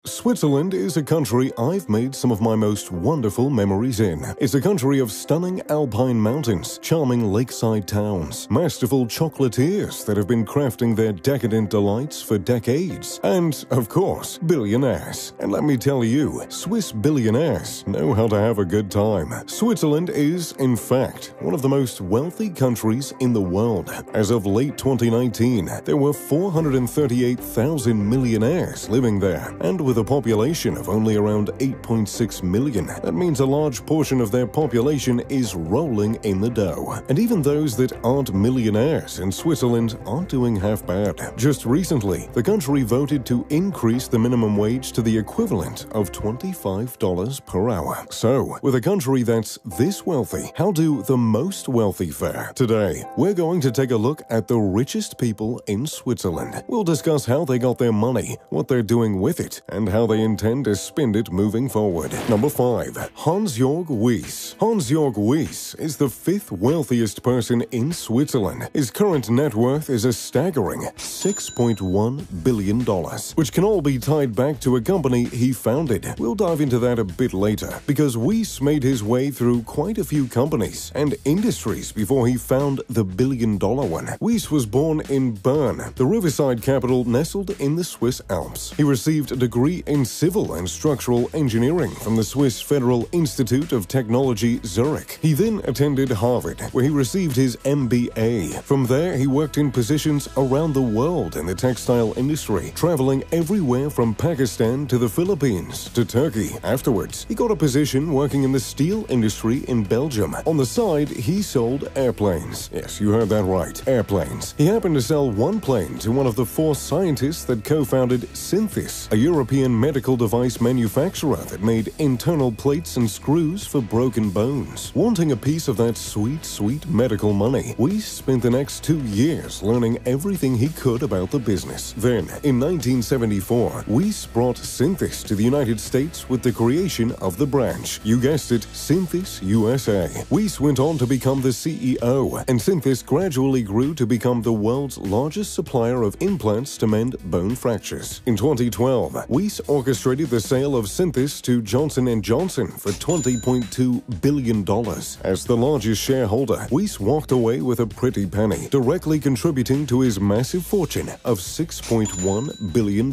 Switzerland is a country I've made some of my most wonderful memories in. It's a country of stunning alpine mountains, charming lakeside towns, masterful chocolatiers that have been crafting their decadent delights for decades, and, of course, billionaires. And let me tell you, Swiss billionaires know how to have a good time. Switzerland is, in fact, one of the most wealthy countries in the world. As of late 2019, there were 438,000 millionaires living there, and with a population of only around 8.6 million. That means a large portion of their population is rolling in the dough. And even those that aren't millionaires in Switzerland aren't doing half bad. Just recently, the country voted to increase the minimum wage to the equivalent of $25 per hour. So, with a country that's this wealthy, how do the most wealthy fare? Today, we're going to take a look at the richest people in Switzerland. We'll discuss how they got their money, what they're doing with it, and how they intend to spend it moving forward. Number 5. Hans-Jörg Wyss. Hans-Jörg Wyss is the 5th wealthiest person in Switzerland. His current net worth is a staggering $6.1 billion, which can all be tied back to a company he founded. We'll dive into that a bit later, because Wyss made his way through quite a few companies and industries before he found the billion-dollar one. Wyss was born in Bern, the riverside capital nestled in the Swiss Alps. He received a degree in civil and structural engineering from the Swiss Federal Institute of Technology, Zurich. He then attended Harvard, where he received his MBA. From there, he worked in positions around the world in the textile industry, traveling everywhere from Pakistan to the Philippines to Turkey. Afterwards, he got a position working in the steel industry in Belgium. On the side, he sold airplanes. Yes, you heard that right, airplanes. He happened to sell one plane to one of the 4 scientists that co-founded Synthes, a European medical device manufacturer that made internal plates and screws for broken bones. Wanting a piece of that sweet, sweet medical money, Wyss spent the next 2 years learning everything he could about the business. Then, in 1974, Wyss brought Synthes to the United States with the creation of the branch. You guessed it, Synthes USA. Wyss went on to become the CEO, and Synthes gradually grew to become the world's largest supplier of implants to mend bone fractures. In 2012, Wyss orchestrated the sale of Synthes to Johnson & Johnson for $20.2 billion. As the largest shareholder, Wyss walked away with a pretty penny, directly contributing to his massive fortune of $6.1 billion.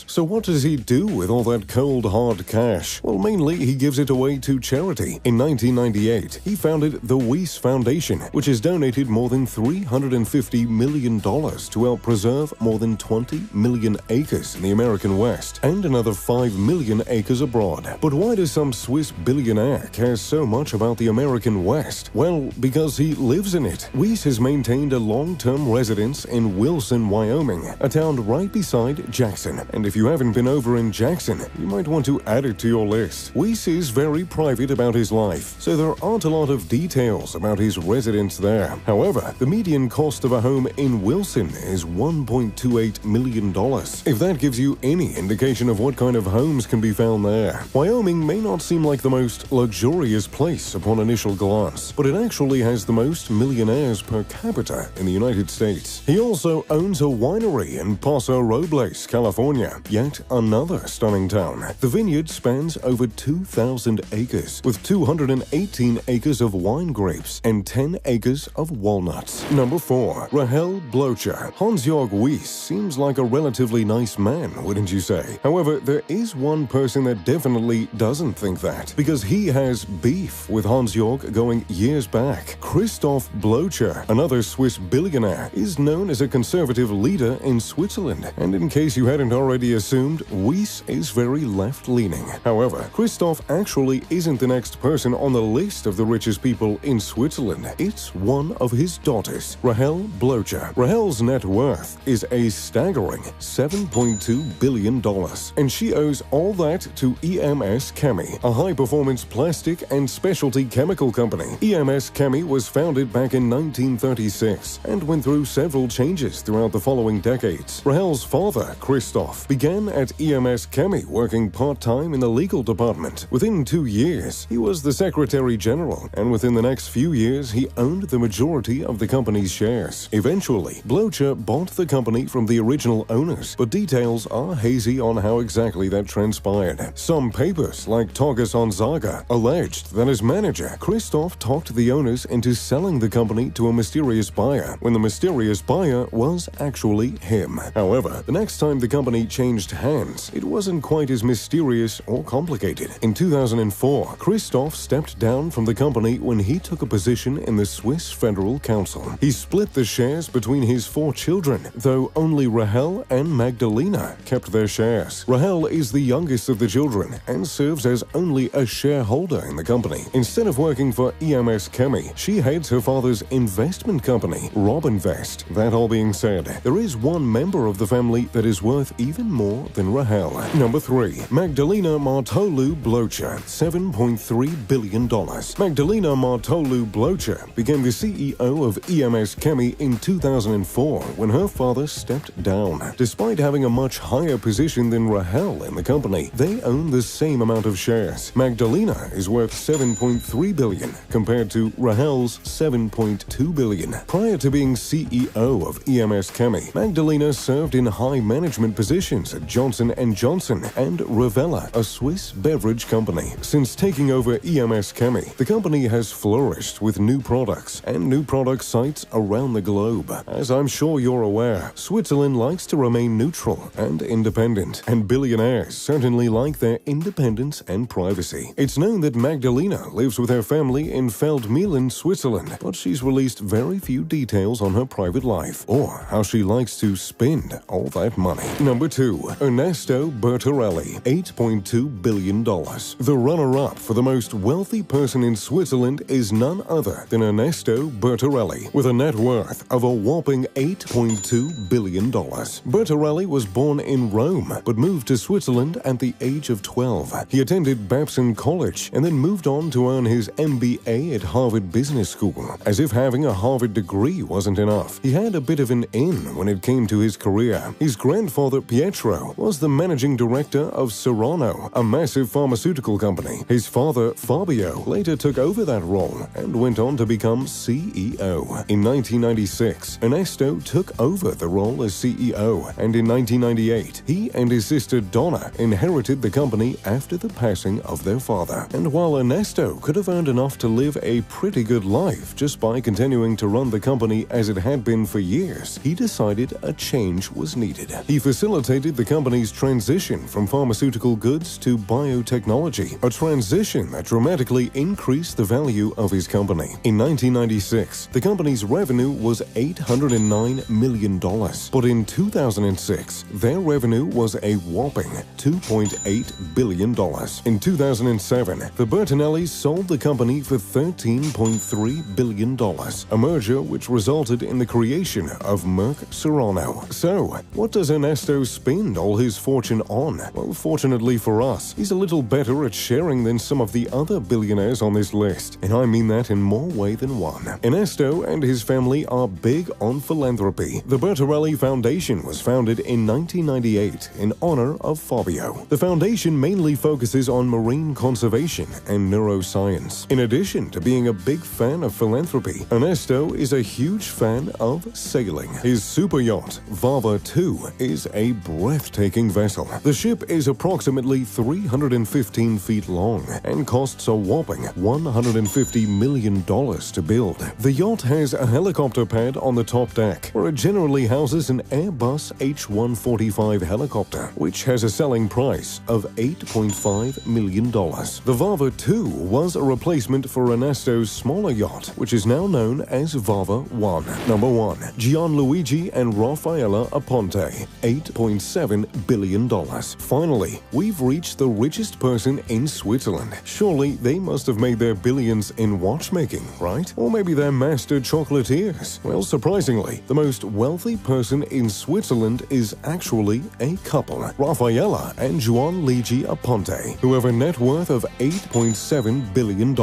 So what does he do with all that cold, hard cash? Well, mainly he gives it away to charity. In 1998, he founded the Wyss Foundation, which has donated more than $350 million to help preserve more than 20 million acres in the American West and another 5 million acres abroad. But why does some Swiss billionaire care so much about the American West? Well, because he lives in it. Wyss has maintained a long-term residence in Wilson, Wyoming, a town right beside Jackson. And if you haven't been over in Jackson, you might want to add it to your list. Wyss is very private about his life, so there aren't a lot of details about his residence there. However, the median cost of a home in Wilson is $1.28 million. If that gives you any indication of what kind of homes can be found there. Wyoming may not seem like the most luxurious place upon initial glance, but it actually has the most millionaires per capita in the United States. He also owns a winery in Paso Robles, California, yet another stunning town. The vineyard spans over 2,000 acres, with 218 acres of wine grapes and 10 acres of walnuts. Number 4. Rahel Blocher. Hans-Jörg Wyss seems like a relatively nice man, wouldn't you say? However, there is one person that definitely doesn't think that, because he has beef with Hans-Jörg going years back. Christoph Blocher, another Swiss billionaire, is known as a conservative leader in Switzerland, and in case you hadn't already assumed, Wyss is very left-leaning. However, Christoph actually isn't the next person on the list of the richest people in Switzerland. It's one of his daughters, Rahel Blocher. Rahel's net worth is a staggering $7.2 billion, and she owes all that to EMS Chemi, a high-performance plastic and specialty chemical company. EMS Chemi was founded back in 1936 and went through several changes throughout the following decades. Rahel's father, Christoph, began at EMS Chemi working part-time in the legal department. Within 2 years, he was the Secretary General, and within the next few years, he owned the majority of the company's shares. Eventually, Blocher bought the company from the original owners, but details are hazy on how how exactly that transpired. Some papers, like Togas Onzaga, alleged that as manager, Christoph talked the owners into selling the company to a mysterious buyer, when the mysterious buyer was actually him. However, the next time the company changed hands, it wasn't quite as mysterious or complicated. In 2004, Christoph stepped down from the company when he took a position in the Swiss Federal Council. He split the shares between his 4 children, though only Rahel and Magdalena kept their shares. Rahel is the youngest of the children and serves as only a shareholder in the company. Instead of working for EMS Chemi, she heads her father's investment company, Robinvest. That all being said, there is one member of the family that is worth even more than Rahel. Number 3. Magdalena Martolu Blocher, $7.3 billion. Magdalena Martolu Blocher became the CEO of EMS Chemi in 2004 when her father stepped down. Despite having a much higher position than Rahel in the company, they own the same amount of shares. Magdalena is worth $7.3 billion compared to Rahel's $7.2 billion. Prior to being CEO of EMS Chemi, Magdalena served in high management positions at Johnson & Johnson and Revella, a Swiss beverage company. Since taking over EMS Chemi, the company has flourished with new products and new product sites around the globe. As I'm sure you're aware, Switzerland likes to remain neutral and independent, and billionaires certainly like their independence and privacy. It's known that Magdalena lives with her family in Feldmühlen, Switzerland, but she's released very few details on her private life or how she likes to spend all that money. Number 2. Ernesto Bertarelli, $8.2 billion. The runner-up for the most wealthy person in Switzerland is none other than Ernesto Bertarelli, with a net worth of a whopping $8.2 billion. Bertarelli was born in Rome, but moved to Switzerland at the age of 12. He attended Babson College and then moved on to earn his MBA at Harvard Business School. As if having a Harvard degree wasn't enough, he had a bit of an in when it came to his career. His grandfather Pietro was the managing director of Serrano, a massive pharmaceutical company. His father Fabio later took over that role and went on to become CEO. In 1996, Ernesto took over the role as CEO, and in 1998, he and his sister Donna inherited the company after the passing of their father. And while Ernesto could have earned enough to live a pretty good life just by continuing to run the company as it had been for years, he decided a change was needed. He facilitated the company's transition from pharmaceutical goods to biotechnology, a transition that dramatically increased the value of his company. In 1996, the company's revenue was $809 million, but in 2006, their revenue was a whopping $2.8 billion. In 2007, the Bertinellis sold the company for $13.3 billion, a merger which resulted in the creation of Merck Serrano. So, what does Ernesto spend all his fortune on? Well, fortunately for us, he's a little better at sharing than some of the other billionaires on this list, and I mean that in more way than one. Ernesto and his family are big on philanthropy. The Bertarelli Foundation was founded in 1998 in honor of Fabio. The foundation mainly focuses on marine conservation and neuroscience. In addition to being a big fan of philanthropy, Ernesto is a huge fan of sailing. His super yacht, Vava 2, is a breathtaking vessel. The ship is approximately 315 feet long and costs a whopping $150 million to build. The yacht has a helicopter pad on the top deck, where it generally houses an Airbus H-145 helicopter, which has a selling price of $8.5 million. The Vava 2 was a replacement for Ernesto's smaller yacht, which is now known as Vava 1. Number 1. Gianluigi and Raffaella Aponte, $8.7 billion. Finally, we've reached the richest person in Switzerland. Surely they must have made their billions in watchmaking, right? Or maybe they're master chocolatiers. Well, surprisingly, the most wealthy person in Switzerland is actually a couple, Raffaella and Gianluigi Aponte, who have a net worth of $8.7 billion.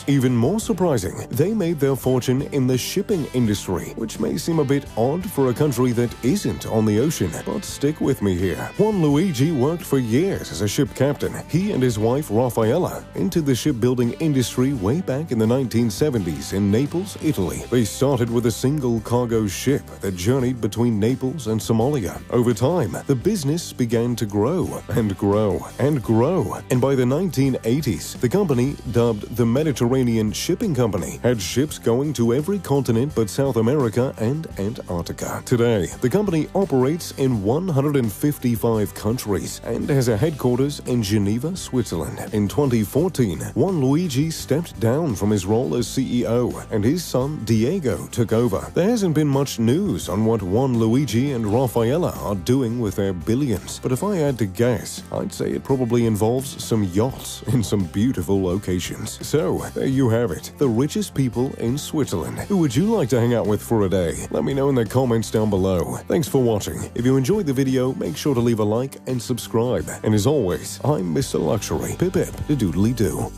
Even more surprising, they made their fortune in the shipping industry, which may seem a bit odd for a country that isn't on the ocean, but stick with me here. Gianluigi worked for years as a ship captain. He and his wife Raffaella entered the shipbuilding industry way back in the 1970s in Naples, Italy. They started with a single cargo ship that journeyed between Naples and Somalia. Over time, the business began began to grow and grow and grow. And by the 1980s, the company, dubbed the Mediterranean Shipping Company, had ships going to every continent but South America and Antarctica. Today, the company operates in 155 countries and has a headquarters in Geneva, Switzerland. In 2014, Juan Luigi stepped down from his role as CEO, and his son Diego took over. There hasn't been much news on what Juan Luigi and Rafaela are doing with their billions, but if I had to guess, I'd say it probably involves some yachts in some beautiful locations. So, there you have it, the richest people in Switzerland. Who would you like to hang out with for a day? Let me know in the comments down below. Thanks for watching. If you enjoyed the video, make sure to leave a like and subscribe. And as always, I'm Mr. Luxury. Pip pip, the doodly doo.